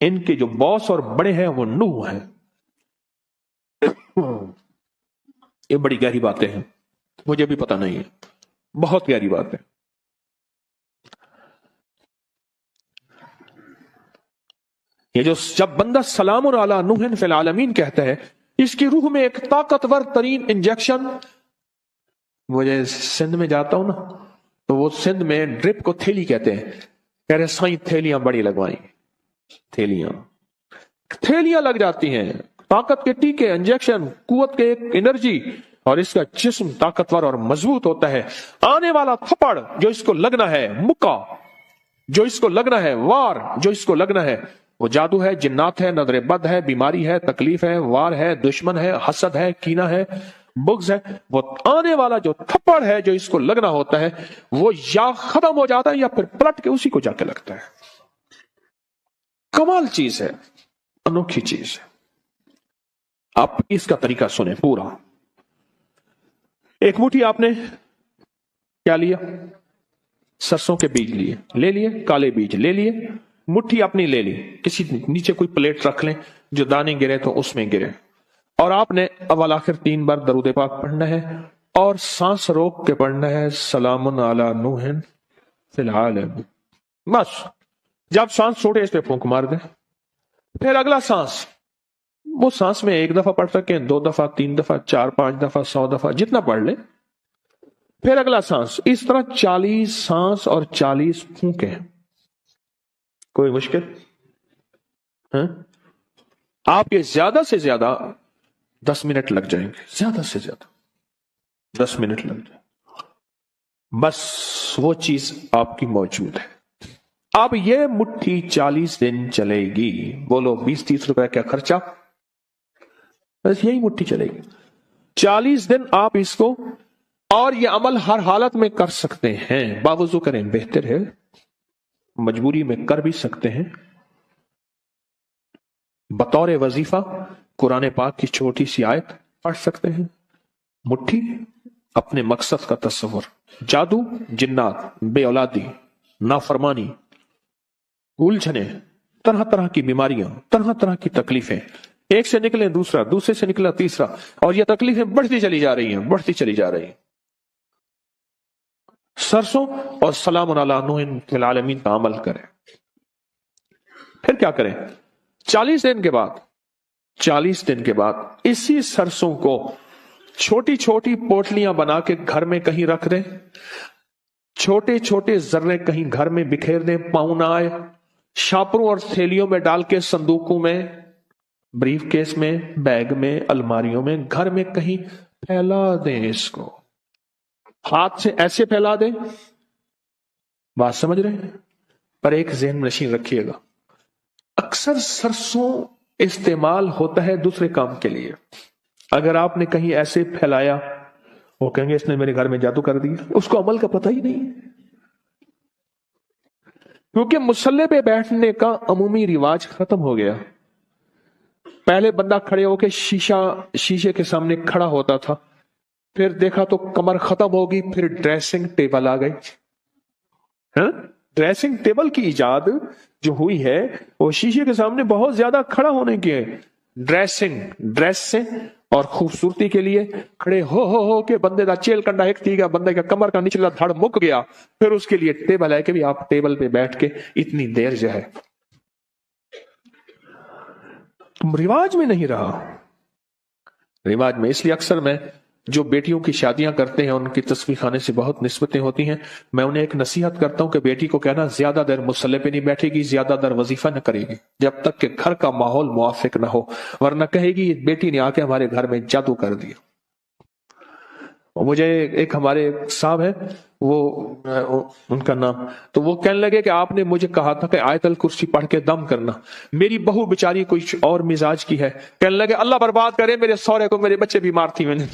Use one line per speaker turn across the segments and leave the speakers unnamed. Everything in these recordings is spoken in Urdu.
ان کے جو باس اور بڑے ہیں وہ نوح ہیں. یہ بڑی گہری باتیں ہیں, مجھے بھی پتہ نہیں ہے, بہت گہری بات ہے. یہ جو جب بندہ سلام علی نوح فی العالمین کہتا ہے, اس کی روح میں ایک طاقتور ترین انجیکشن. مجھے سندھ میں جاتا ہوں نا, تو وہ سندھ میں ڈرپ کو تھیلی کہتے ہیں. کہہ رہے سائیں تھیلیاں بڑی لگوائیں, تھیلیاں لگ جاتی ہیں, طاقت کے ٹیکے, انجیکشن, قوت کے ایک انرجی, اور اس کا جسم طاقتور اور مضبوط ہوتا ہے. آنے والا تھپڑ جو اس کو لگنا ہے, مکہ جو اس کو لگنا ہے, وار جو اس کو لگنا ہے, وہ جادو ہے, جنات ہے, نظر بد ہے, بیماری ہے, تکلیف ہے, وار ہے, دشمن ہے, حسد ہے, کینہ ہے, بغض ہے. وہ آنے والا جو تھپڑ ہے جو اس کو لگنا ہوتا ہے, وہ یا ختم ہو جاتا ہے یا پھر پلٹ کے اسی کو جا کے لگتا ہے. کمال چیز ہے, انوکھی چیز ہے. آپ اس کا طریقہ سنیں پورا. ایک مٹھی آپ نے کیا لیا, سرسوں کے بیج لے لیے, کالے بیج لے لیے, مٹھی اپنی لے لی, کسی نیچے کوئی پلیٹ رکھ لیں, جو دانے گرے تو اس میں گرے, اور آپ نے اول آخر 3 بار درود پاک پڑھنا ہے, اور سانس روک کے پڑھنا ہے سلام علی نوح فی العالمین. بس جب سانس چھوڑے اس پہ پھونک مار دیں. پھر اگلا سانس, وہ سانس میں 1 دفعہ پڑھ سکیں, 2 دفعہ, 3 دفعہ, 4 5 دفعہ, 100 دفعہ, جتنا پڑھ لیں. پھر اگلا سانس, اس طرح 40 سانس اور 40 پھونکیں. کوئی مشکل ہاں؟ آپ کے زیادہ سے زیادہ 10 منٹ لگ جائیں گے, زیادہ سے زیادہ 10 منٹ لگ جائیں. بس وہ چیز آپ کی موجود ہے. اب یہ مٹھی 40 دن چلے گی. بولو 20-30 روپے کا خرچہ, بس یہی مٹھی چلے گی 40 دن. آپ اس کو, اور یہ عمل ہر حالت میں کر سکتے ہیں. باوضو کریں بہتر ہے, مجبوری میں کر بھی سکتے ہیں. بطور وظیفہ قرآن پاک کی چھوٹی سی آیت پڑھ سکتے ہیں. مٹھی, اپنے مقصد کا تصور, جادو, جنات, بے اولادی, نافرمانی, الجھنیں, طرح طرح کی بیماریاں, طرح طرح کی تکلیفیں, ایک سے نکلے دوسرا, دوسرے سے نکلا تیسرا, اور یہ تکلیفیں بڑھتی چلی جا رہی ہیں, بڑھتی چلی جا رہی ہیں. سرسوں اور سلام علی نوح فی العالمین کا عمل کریں. پھر کیا کریں, 40 دن کے بعد اسی سرسوں کو چھوٹی چھوٹی پوٹلیاں بنا کے گھر میں کہیں رکھ دیں. چھوٹے چھوٹے ذرے کہیں گھر میں بکھیر دیں, پاؤں نہ آئے. شاپروں اور تھیلیوں میں ڈال کے, صندوقوں میں, بریف کیس میں, بیگ میں, الماریوں میں, گھر میں کہیں پھیلا دیں. اس کو ہاتھ سے ایسے پھیلا دیں. بات سمجھ رہے ہیں؟ پر ایک ذہن نشین رکھیے گا, اکثر سرسوں استعمال ہوتا ہے دوسرے کام کے لیے. اگر آپ نے کہیں ایسے پھیلایا, وہ کہیں گے اس نے میرے گھر میں جادو کر دیا. اس کو عمل کا پتہ ہی نہیں ہے, کیونکہ مصلے پہ بیٹھنے کا عمومی رواج ختم ہو گیا. پہلے بندہ کھڑے ہو کے شیشے کے سامنے کھڑا ہوتا تھا, پھر دیکھا تو کمر ختم ہوگی, پھر ڈریسنگ ٹیبل آ گئی. ڈریسنگ ٹیبل کی ایجاد جو ہوئی ہے وہ شیشے کے سامنے بہت زیادہ کھڑا ہونے کی ہے. ڈریس سے اور خوبصورتی کے لیے کھڑے ہو کے بندے دا چیل کنڈا ایک تھی گا, بندے کا کمر کا نچلا دھڑ مک گیا, پھر اس کے لیے ٹیبل ہے کہ بھی آپ ٹیبل پہ بیٹھ کے اتنی دیر جو ہے. رواج میں نہیں رہا, رواج میں. اس لیے اکثر میں جو بیٹیوں کی شادیاں کرتے ہیں ان کی تصویر خانے سے بہت نسبتیں ہوتی ہیں. میں انہیں ایک نصیحت کرتا ہوں کہ بیٹی کو کہنا زیادہ دیر مصلے پہ نہیں بیٹھے گی, زیادہ دیر وظیفہ نہ کرے گی جب تک کہ گھر کا ماحول موافق نہ ہو, ورنہ کہے گی بیٹی نے آ کے ہمارے گھر میں جادو کر دیا. مجھے ایک ہمارے صاحب ہیں, وہ ان کا نام, تو وہ کہنے لگے کہ آپ نے مجھے کہا تھا کہ آیت الکرسی پڑھ کے دم کرنا. میری بہو بیچاری کوئی اور مزاج کی ہے, کہنے لگے اللہ برباد کرے میرے سورے کو, میرے بچے بیمار تھی, میں نے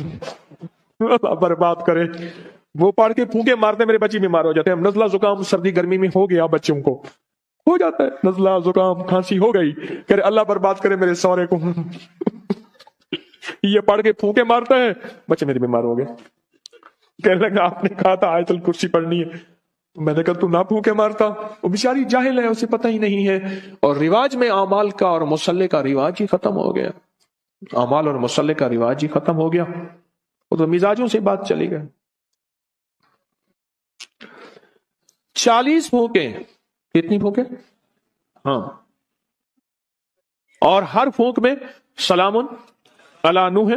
اللہ برباد کرے, وہ پڑھ کے پھونکے مارتے میرے بچے بیمار ہو جاتے ہیں. نزلہ زکام سردی گرمی میں ہو گیا, بچوں کو ہو جاتا ہے نزلہ زکام کھانسی ہو گئی, کہ اللہ برباد کرے میرے سورے کو. یہ پڑھ کے پھونکے مارتا ہے, بچے میرے بیمار ہو گئے. کہنے لگا آپ نے کہا تھا آیت الکرسی پڑھنی ہے, میں نے کہا تو نہ پھونکے مارتا، وہ بیچاری جاہل ہے، اسے پتہ ہی نہیں ہے، اور رواج میں اعمال کا اور مصلے کا رواج ہی ختم ہو گیا، اعمال اور مصلے کا رواج ہی ختم ہو گیا، وہ تو مزاجوں سے بات چلی گئی۔ 40 پھونکے، کتنی پھونکے؟ ہاں، اور ہر پھونک میں سلام علی نوح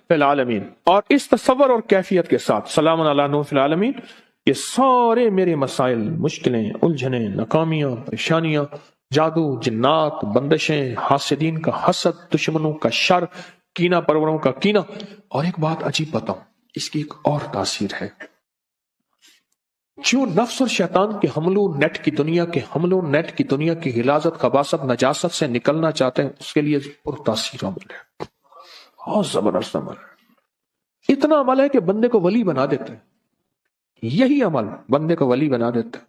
فی العالمین، اور اس تصور اور کیفیت کے ساتھ سلام علی نوح فی العالمین، یہ سارے میرے مسائل، مشکلیں، الجھنیں، ناکامیاں، پریشانیاں، جادو، جنات، بندشیں، حاسدین کا حسد، دشمنوں کا شر، کینہ پروروں کا کینہ۔ اور ایک بات عجیب بتاؤں، اس کی ایک اور تاثیر ہے، جو نفس اور شیطان کے حملوں، نیٹ کی دنیا کے حملوں، نیٹ کی دنیا کی غلاظت، خباثت، نجاست سے نکلنا چاہتے ہیں، اس کے لیے پر تاثیر عمل ہے، بہت زبردست عمل ہے، اتنا عمل ہے کہ بندے کو ولی بنا دیتے ہیں، یہی عمل بندے کو ولی بنا دیتا ہے،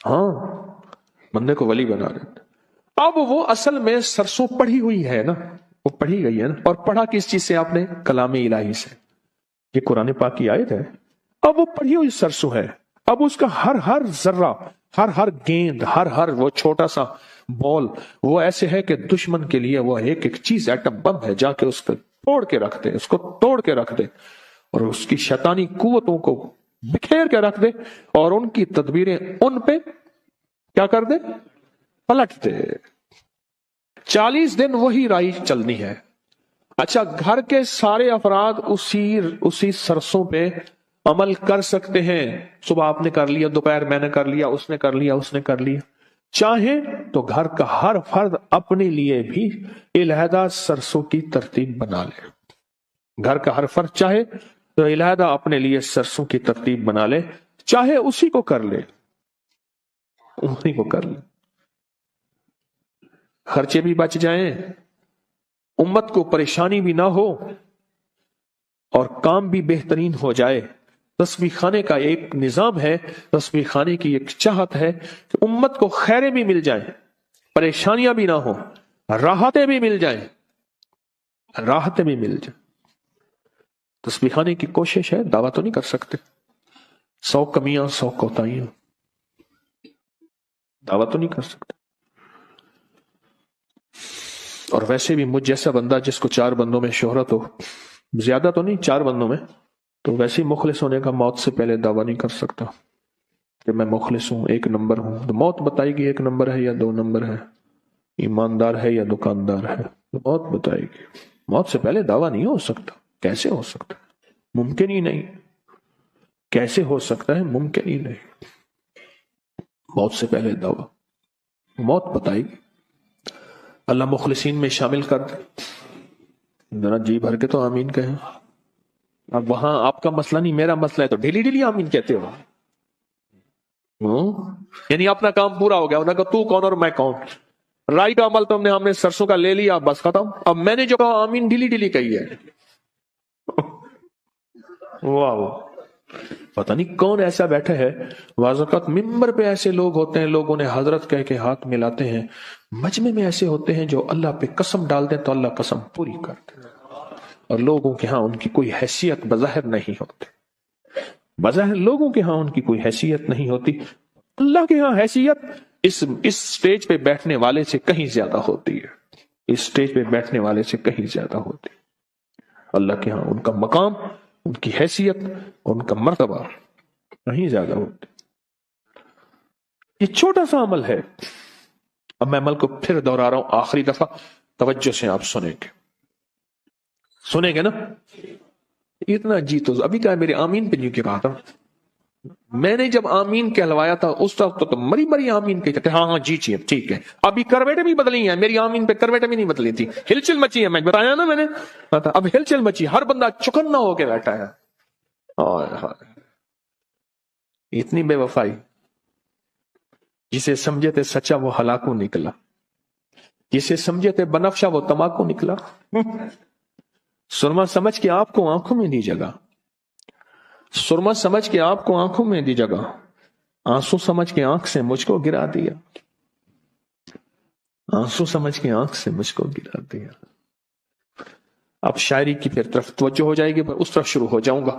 ہاں، بندے کو ولی بنا دیتا ہے۔ اب وہ اصل میں سرسوں پڑھی ہوئی ہے نا، وہ پڑھی گئی ہے نا، اور پڑھا کس چیز سے آپ نے؟ کلام الہی سے، یہ قرآن پاک کی آیت ہے، اب وہ پڑھی ہوئی سرسوں ہے، اب اس کا ہر ذرہ، ہر گیند، ہر وہ چھوٹا سا بال، وہ ایسے ہے کہ دشمن کے لیے وہ ایک چیز، ایٹم بم ہے، جا کے اس کو توڑ کے رکھ دے، اس کو توڑ کے رکھ دے، اور اس کی شیطانی قوتوں کو بکھیر کے رکھ دے، اور ان کی تدبیریں ان پہ کیا کر دے؟ پلٹ دے۔ 40 دن وہی رائی چلنی ہے۔ اچھا، گھر کے سارے افراد اسی سرسوں پہ عمل کر سکتے ہیں، صبح آپ نے کر لیا، دوپہر میں نے کر لیا، اس نے کر لیا، اس نے کر لیا، چاہے تو گھر کا ہر فرد اپنے لیے بھی علیحدہ سرسوں کی ترتیب بنا لے، گھر کا ہر فرد چاہے تو علیحدہ اپنے لیے سرسوں کی ترتیب بنا لے، چاہے اسی کو کر لے، اسی کو کر لے، خرچے بھی بچ جائیں، امت کو پریشانی بھی نہ ہو، اور کام بھی بہترین ہو جائے۔ تسبیح خانے کا ایک نظام ہے، تسبیح خانے کی ایک چاہت ہے کہ امت کو خیریں بھی مل جائیں، پریشانیاں بھی نہ ہو، راحتیں بھی مل جائیں، راحتیں بھی مل جائیں۔ تسبیح خانے کی کوشش ہے، دعویٰ تو نہیں کر سکتے، 100 کمیاں، 100 کوتاہیاں، دعویٰ تو نہیں کر سکتے۔ اور ویسے بھی مجھ جیسا بندہ جس کو 4 بندوں میں شہرت ہو، زیادہ تو نہیں، 4 بندوں میں، تو ویسے ہی مخلص ہونے کا موت سے پہلے دعویٰ نہیں کر سکتا کہ میں مخلص ہوں، 1 نمبر ہوں۔ تو موت بتائے گی 1 نمبر ہے یا 2 نمبر ہے، ایماندار ہے یا دکاندار ہے، تو موت بتائے گی۔ موت سے پہلے دعویٰ نہیں ہو سکتا، کیسے ہو سکتا ہے؟ ممکن ہی نہیں، کیسے ہو سکتا ہے؟ ممکن ہی نہیں، موت سے پہلے دعویٰ، موت بتائے گی۔ اللہ مخلصین میں شامل کر دے، ذرا جی بھر کے تو آمین کہیں۔ اب وہاں آپ کا مسئلہ نہیں، میرا مسئلہ ہے، تو ڈیلی آمین کہتے ہو، یعنی اپنا کام پورا ہو گیا، انہوں نے کہا تو کون اور میں کون، رائی کا عمل تو ہم نے سرسوں کا لے لیا، بس ختم۔ اب میں نے جو کہا آمین ڈیلی کہی ہے، واہ، پتہ نہیں کون ایسا بیٹھا ہے۔ بعض اوقات ممبر پہ ایسے لوگ ہوتے ہیں، لوگ انہیں حضرت کہہ کے ہاتھ ملاتے ہیں، مجمع میں ایسے ہوتے ہیں جو اللہ پہ قسم ڈال دیں تو اللہ قسم پوری کرتے ہیں، اور لوگوں کے ہاں ان کی کوئی حیثیت بظاہر نہیں ہوتی، بظاہر لوگوں کے ہاں ان کی کوئی حیثیت نہیں ہوتی، اللہ کے ہاں حیثیت اس سٹیج پہ بیٹھنے والے سے کہیں زیادہ ہوتی ہے، اس سٹیج پہ بیٹھنے والے سے کہیں زیادہ ہوتی ہے۔ اللہ کے ہاں ان کا مقام، ان کی حیثیت، ان کا مرتبہ کہیں زیادہ ہوتی۔ یہ چھوٹا سا عمل ہے۔ اب میں عمل کو پھر دوہرا رہا ہوں آخری دفعہ، توجہ سے آپ سنیں گے نا؟ اتنا جی تو ابھی کہا میرے آمین پہ نہیں کہا تھا، میں نے جب آمین کہلوایا تھا اس وقت تو مری آمین کہتے تھے، ہاں جی ٹھیک ہے۔ ابھی کرویٹیں بھی بدلی ہیں، میری آمین پہ کرویٹیں بھی نہیں بدلی تھی، ہلچل مچی ہے، میں بتایا نا میں نے، اب ہلچل مچی، ہر بندہ چکنا ہو کے بیٹھا ہے۔ اتنی بے وفائی، جسے سمجھے تھے سچا وہ ہلاکو نکلا، جسے سمجھے تھے بنفشہ وہ تماکو نکلا۔ سرما سمجھ کے آپ کو آنکھوں میں دی جگہ، سرما سمجھ کے آپ کو آنکھوں میں دی جگہ، آنسو سمجھ کے آنکھ سے مجھ کو گرا دیا، آنسو سمجھ کے آنکھ سے مجھ کو گرا دیا۔ اب شاعری کی پھر طرف توجہ ہو جائے گی، پر اس طرف شروع ہو جاؤں گا۔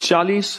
40।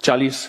40